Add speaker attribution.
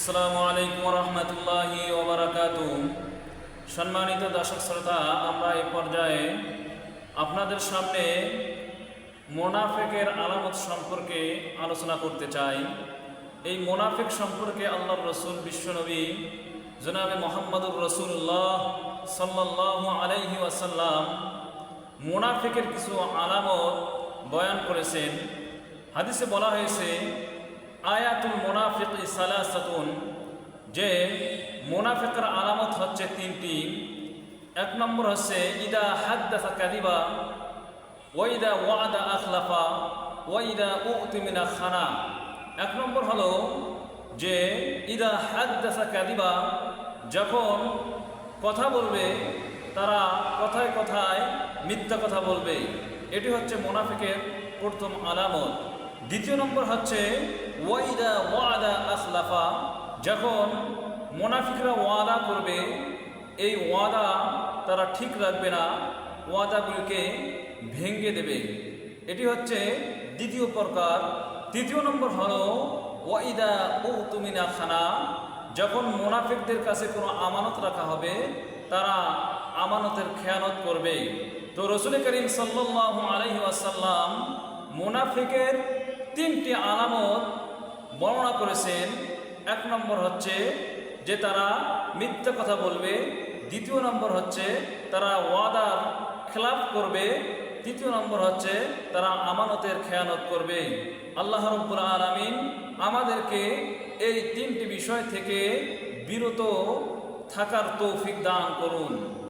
Speaker 1: আসসালামু আলাইকুম রহমতুল্লাহি ওয়া বারাকাতুহু। সম্মানিত দর্শক শ্রোতা, আমরা এই পর্যায়ে আপনাদের সামনে মুনাফিকের আলামত সম্পর্কে আলোচনা করতে চাই। এই মুনাফিক সম্পর্কে আল্লাহর রসুল বিশ্বনবী জনাবে মুহাম্মদুর রাসূলুল্লাহ সাল্লাল্লাহু আলাইহি ওয়াসাল্লাম মুনাফিকের কিছু আলামত বয়ান করেছেন। হাদিসে বলা হয়েছে, আয়াতুল মুনাফিকি সালাসাতুন, যে মুনাফিকের আলামত হচ্ছে তিনটি। এক নম্বর হচ্ছে ইদা হাদ্দাসা কাযিবা ওয়া ইদা ওয়াদা আখলাফা ওয়া ইদা উতিমিনা খানা। এক নম্বর হলো যে ইদা হাদ্দাসা কাযিবা, যখন কথা বলবে তারা কথায় কথায় মিথ্যা কথা বলবে। এটি হচ্ছে মুনাফিকের প্রথম আলামত। দ্বিতীয় নম্বর হচ্ছে ওয়াইদা ওয়াদা আখলাফা, যখন মুনাফিকরা ওয়াদা করবে এই ওয়াদা তারা ঠিক রাখবে না, ওয়াদাগুলিকে ভেঙে দেবে। এটি হচ্ছে দ্বিতীয় প্রকার। তৃতীয় নম্বর হলো ওয়াইদা উতুমিনা খানা, যখন মুনাফিকদের কাছে কোনো আমানত রাখা হবে তারা আমানতের খেয়ানত করবে। তো রাসূল করিম সাল্লাল্লাহু আলাইহি ওয়াসাল্লাম মুনাফিকের তিনটি আলামত বর্ণনা করেছেন। এক নম্বর হচ্ছে যে তারা মিথ্যা কথা বলবে, দ্বিতীয় নম্বর হচ্ছে তারা ওয়াদার খেলাফ করবে, তৃতীয় নম্বর হচ্ছে তারা আমানতের খেয়ানত করবে। আল্লাহ রাব্বুল আলামিন আমাদেরকে এই তিনটি বিষয় থেকে বিরত থাকার তৌফিক দান করুন।